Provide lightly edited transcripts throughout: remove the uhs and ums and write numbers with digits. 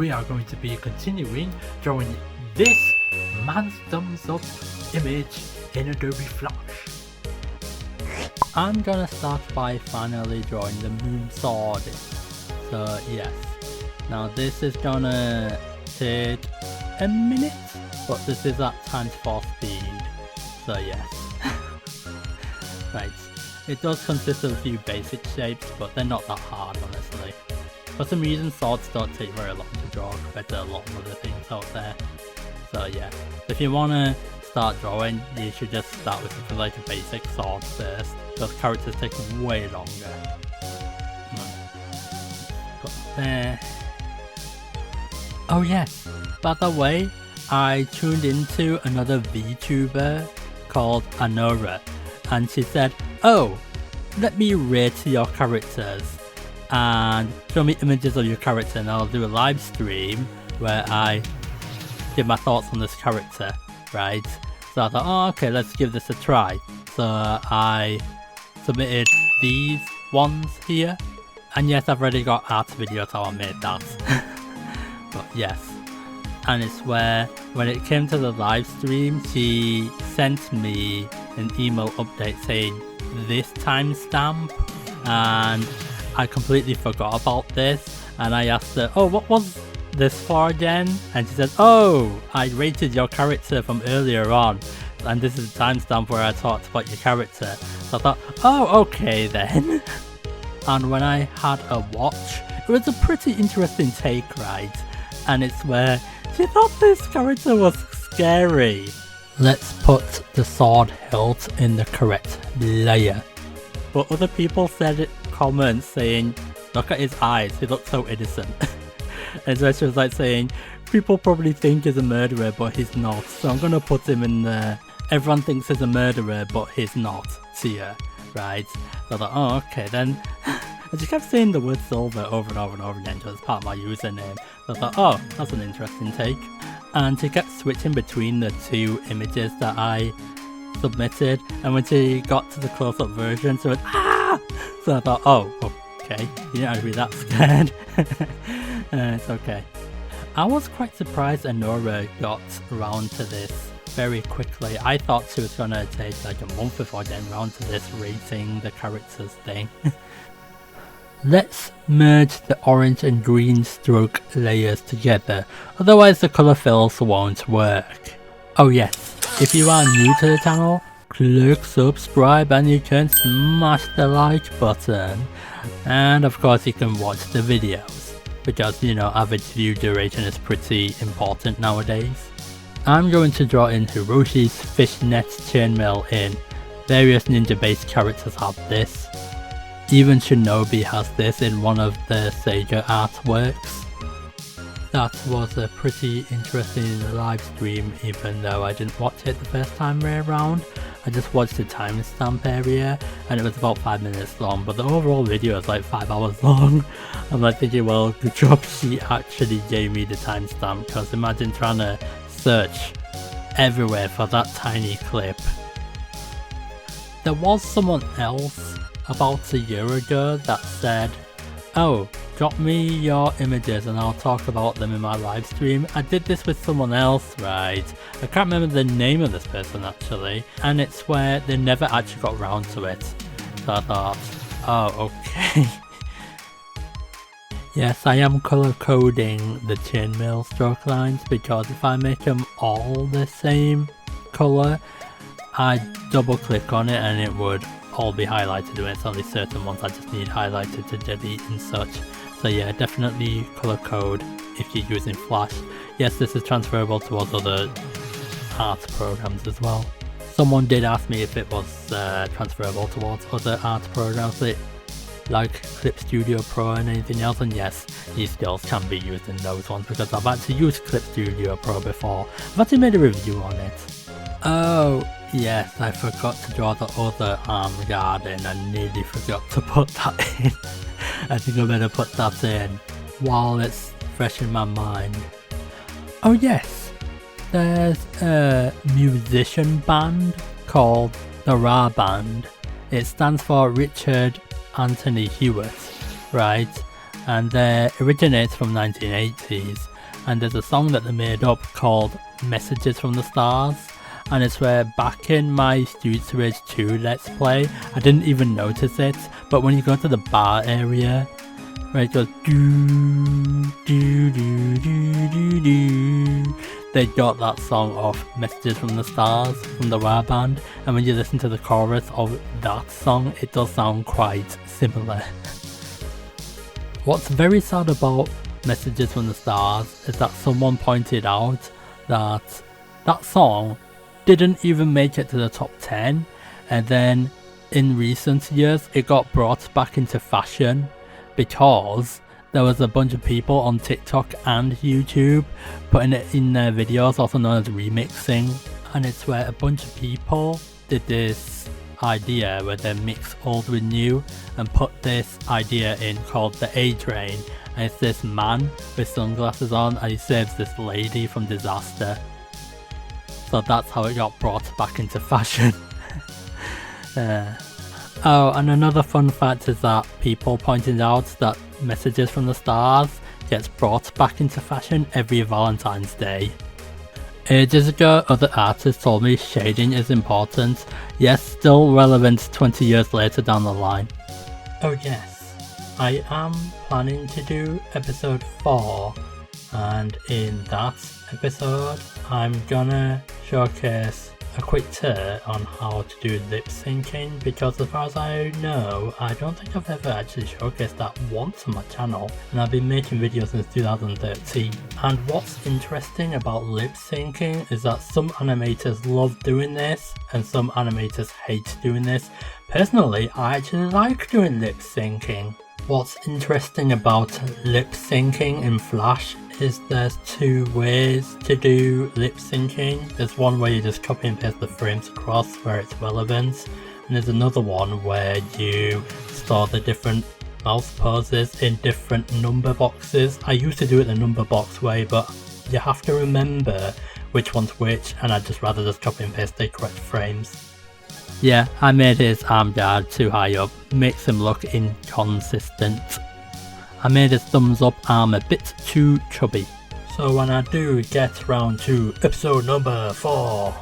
we are going to be continuing drawing this man's thumbs up image in Adobe Flash. I'm gonna start by finally drawing the moon sword. So yes, now this is gonna take a minute, but this is at times 4 speed, so yes. Right, it does consist of a few basic shapes, but they're not that hard honestly. For some reason swords don't take very long to draw compared to a lot of other things out there. So yeah, if you wanna start drawing, you should just start with something like a basic sword first. Those characters take way longer. But there. Oh yes, by the way, I tuned into another VTuber called Anora, and she said, oh, let me rate your characters and show me images of your character, and I'll do a live stream where I give my thoughts on this character, right? So I thought, oh okay, let's give this a try. So I submitted these ones here, and yes, I've already got art videos how I made that. But yes, and it's where when it came to the live stream, she sent me an email update saying this timestamp, and I completely forgot about this, and I asked her, oh, what was this for again? And she said, oh, I rated your character from earlier on, and this is the timestamp where I talked about your character. So I thought, oh, okay then. And when I had a watch, it was a pretty interesting take, right? And it's where she thought this character was scary. Let's put the sword hilt in the correct layer. But other people said comments saying, look at his eyes, he looks so innocent. And so she was like saying, people probably think he's a murderer but he's not, so I'm gonna put him in there. Everyone thinks he's a murderer but he's not tier, right? So I thought, oh okay then. And she kept saying the word silver over and over and over again, so it's part of my username. So I thought, oh, that's an interesting take. And she kept switching between the two images that I submitted, and when she got to the close-up version, she went, ah! So I thought, oh, okay, you didn't have to be that scared. It's okay. I was quite surprised Anora got around to this very quickly. I thought she was gonna take like a month before getting around to this rating the characters thing. Let's merge the orange and green stroke layers together, otherwise the colour fills won't work. Oh yes, if you are new to the channel, click subscribe and you can smash the like button. And of course you can watch the videos, because you know average view duration is pretty important nowadays. I'm going to draw in Hiroshi's fishnet chainmail in. Various ninja based characters have this. Even Shinobi has this in one of the Sega artworks. That was a pretty interesting live stream, even though I didn't watch it the first time around. I just watched the timestamp area and it was about 5 minutes long, but the overall video is like 5 hours long. I'm like thinking, well, good job she actually gave me the timestamp, because imagine trying to search everywhere for that tiny clip. There was someone else about a year ago that said, oh, drop me your images and I'll talk about them in my live stream. I did this with someone else, right? I can't remember the name of this person actually, and it's where they never actually got around to it. So I thought, oh, okay. Yes, I am color coding the chainmail stroke lines, because if I make them all the same color, I double click on it and it would all be highlighted when it's only certain ones I just need highlighted to delete and such. So yeah, definitely color code if you're using Flash. Yes, this is transferable towards other art programs as well. Someone did ask me if it was transferable towards other art programs like Clip Studio Pro and anything else, and yes, these skills can be used in those ones because I've actually used Clip Studio Pro before. I've actually made a review on it. Oh yes, I forgot to draw the other arm guard in. I nearly forgot to put that in. I think I better put that in while it's fresh in my mind. Oh yes, there's a musician band called the Ra Band. It stands for Richard Anthony Hewitt, right? and they originates from 1980s, and there's a song that they made up called Messages from the Stars, and it's where back in my Streets of Rage 2 Let's Play, I didn't even notice it, but when you go to the bar area, where it goes doo doo doo doo doo doo, they got that song off Messages from the Stars from the Wire Band, and when you listen to the chorus of that song, it does sound quite similar. What's very sad about Messages from the Stars is that someone pointed out that that song didn't even make it to the top 10, and then in recent years it got brought back into fashion because there was a bunch of people on TikTok and YouTube putting it in their videos, also known as remixing, and it's where a bunch of people did this idea where they mix old with new and put this idea in called the A Train, and it's this man with sunglasses on and he saves this lady from disaster. So that's how it got brought back into fashion. Oh, and another fun fact is that people pointed out that Messages from the Stars gets brought back into fashion every Valentine's Day. Ages ago, other artists told me shading is important, yes, still relevant 20 years later down the line. Oh yes, I am planning to do episode 4, and in that episode I'm gonna showcase a quick tip on how to do lip syncing, because as far as I know, I don't think I've ever actually showcased that once on my channel, and I've been making videos since 2013. And what's interesting about lip syncing is that some animators love doing this and some animators hate doing this. Personally, I actually like doing lip syncing. What's interesting about lip syncing in Flash is there's 2 ways to do lip syncing. There's one where you just copy and paste the frames across where it's relevant, and there's another one where you store the different mouth poses in different number boxes. I used to do it the number box way, but you have to remember which one's which, and I'd just rather just copy and paste the correct frames. Yeah, I made his arm guard too high up, makes him look inconsistent. I made his thumbs up arm a bit too chubby. So when I do get round to episode number 4,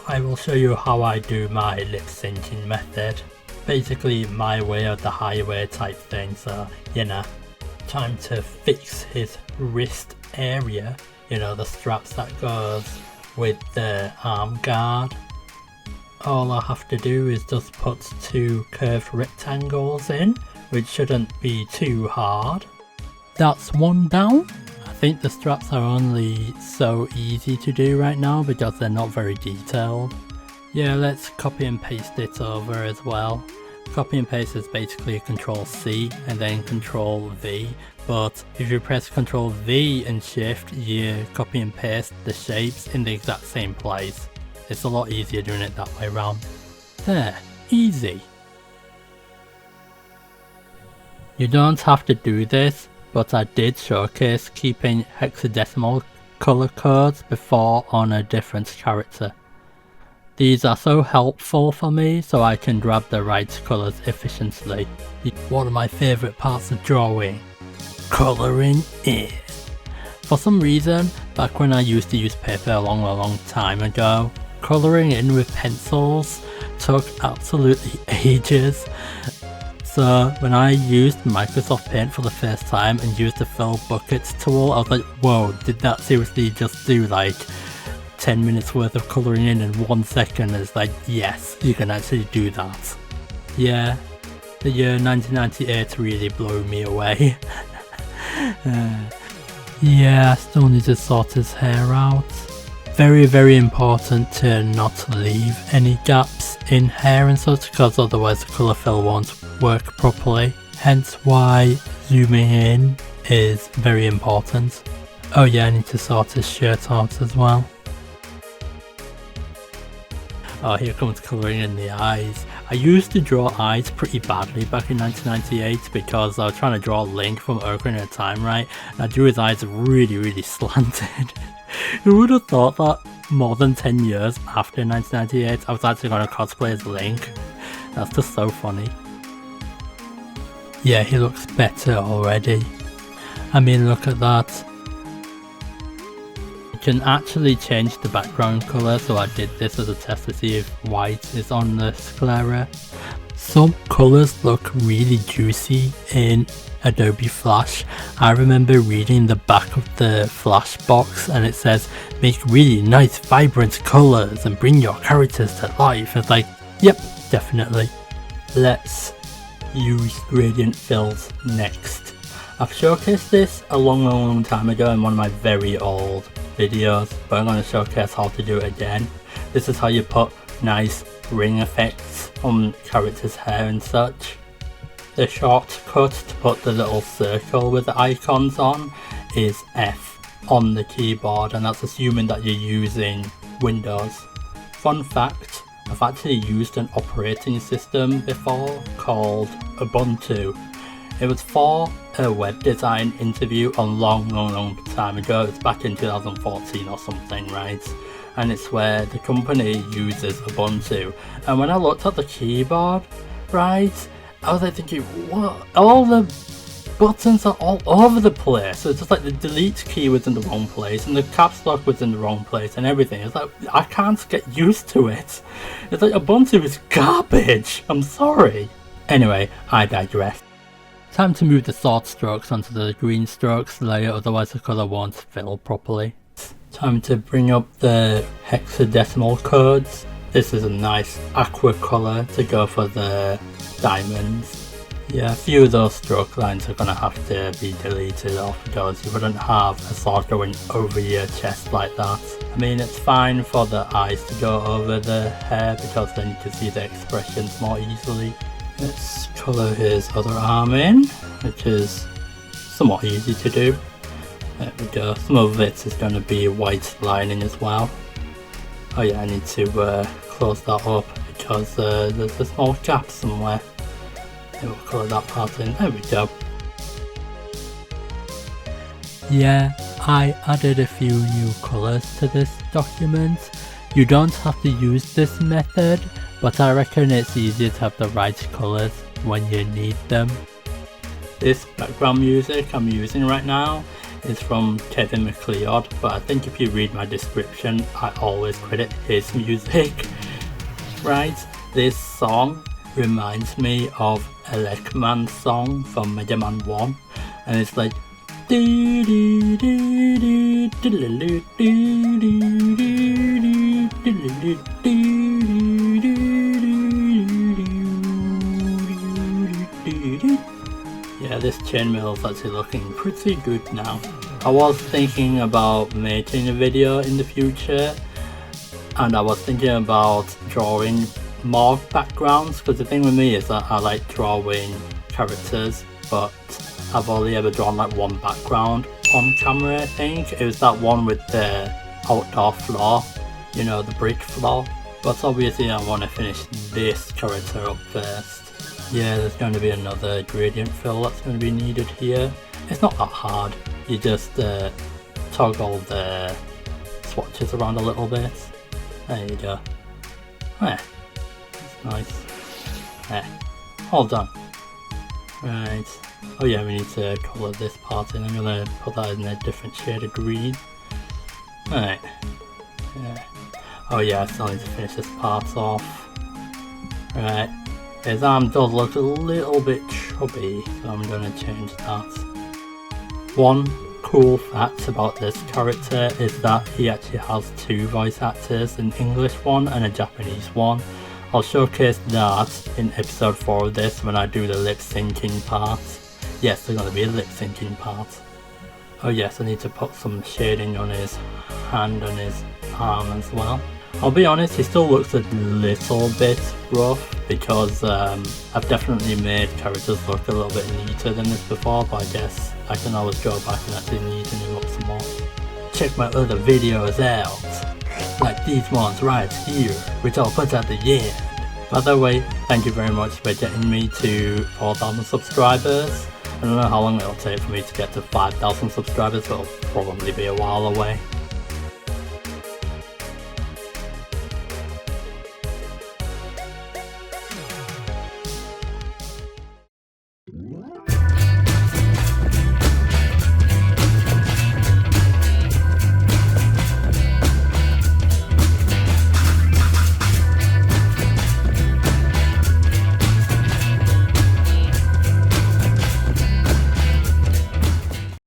I will show you how I do my lip syncing method. Basically my way or the highway type thing, so you know, time to fix his wrist area, you know, the straps that goes with the arm guard. All I have to do is just put 2 curved rectangles in, which shouldn't be too hard. That's 1 down. I think the straps are only so easy to do right now because they're not very detailed. Yeah, let's copy and paste it over as well. Copy and paste is basically Control C and then Control V, but if you press Control V and Shift, you copy and paste the shapes in the exact same place. It's a lot easier doing it that way around. There, easy. You don't have to do this, but I did showcase keeping hexadecimal color codes before on a different character. These are so helpful for me so I can grab the right colors efficiently. One of my favorite parts of drawing, coloring in. For some reason, back when I used to use paper a long time ago, coloring in with pencils took absolutely ages. So when I used Microsoft Paint for the first time and used the fill buckets tool, I was like, whoa, did that seriously just do like 10 minutes worth of colouring in 1 second? It's like, yes, you can actually do that. Yeah, the year 1998 really blew me away. Yeah, I still need to sort his hair out. Very important to not leave any gaps in hair and such, because otherwise the colour fill won't work properly. Hence why zooming in is very important. Oh yeah, I need to sort his shirt out as well. Oh, here comes colouring in the eyes. I used to draw eyes pretty badly back in 1998 because I was trying to draw Link from Ocarina of Time, right? And I drew his eyes really slanted. Who would have thought that more than 10 years after 1998 I was actually going to cosplay as Link? That's just so funny. Yeah, he looks better already. I mean, look at that. You can actually change the background color, so I did this as a test to see if white is on the sclera. Some colors look really juicy in Adobe Flash. I remember reading the back of the Flash box and it says make really nice vibrant colors and bring your characters to life. It's like, yep, definitely. Let's use gradient fills next. I've showcased this a long time ago in one of my very old videos, but I'm going to showcase how to do it again. This is how you put nice ring effects on characters' hair and such. The shortcut to put the little circle with the icons on is F on the keyboard, and that's assuming that you're using Windows. Fun fact, I've actually used an operating system before called Ubuntu. It was for a web design interview a long time ago. It's back in 2014 or something, right? And it's where the company uses Ubuntu. And when I looked at the keyboard, right, I was like thinking, what? All the buttons are all over the place. So it's just like the delete key was in the wrong place and the caps lock was in the wrong place and everything. It's like, I can't get used to it. It's like Ubuntu is garbage. I'm sorry. Anyway, I digress. Time to move the soft strokes onto the green strokes layer, otherwise the colour won't fill properly. Time to bring up the hexadecimal codes. This is a nice aqua colour to go for the diamonds. Yeah, a few of those stroke lines are going to have to be deleted off because you wouldn't have a sword going over your chest like that. I mean, it's fine for the eyes to go over the hair because then you can see the expressions more easily. Let's colour his other arm in, which is somewhat easy to do. There we go. Some of it is going to be white lining as well. Oh yeah, I need to close that up because there's a small gap somewhere. We'll colour that part in. There we go. Yeah, I added a few new colours to this document. You don't have to use this method, but I reckon it's easier to have the right colours when you need them. This background music I'm using right now is from Kevin MacLeod, but I think if you read my description, I always credit his music. Right, this song reminds me of Elecman's song from Mega Man 1, and it's like yeah, this chainmail is actually looking pretty good now. I was thinking about making a video in the future, and I was thinking about drawing more backgrounds, because the thing with me is that I like drawing characters, but I've only ever drawn like one background on camera. I think it was that one with the outdoor floor, you know, the brick floor. But obviously I want to finish this character up first. Yeah, there's going to be another gradient fill that's going to be needed here. It's not that hard, you just toggle the swatches around a little bit. There you go. There, that's nice. There, all done. Right, oh yeah, we need to colour this part in. I'm going to put that in a different shade of green. Right, yeah. Oh yeah, I still need to finish this part off. Right, his arm does look a little bit chubby, so I'm going to change that. One cool fact about this character is that he actually has two voice actors, an English one and a Japanese one. I'll showcase that in episode 4 of this when I do the lip syncing part. Yes, there's going to be a lip syncing part. Oh yes, I need to put some shading on his hand and his arm as well. I'll be honest, he still looks a little bit rough because I've definitely made characters look a little bit neater than this before, but I guess I can always go back and actually neaten him up some more. Check my other videos out, like these ones right here, which I'll put at the end. By the way, thank you very much for getting me to 4,000 subscribers. I don't know how long it'll take for me to get to 5,000 subscribers, but it'll probably be a while away.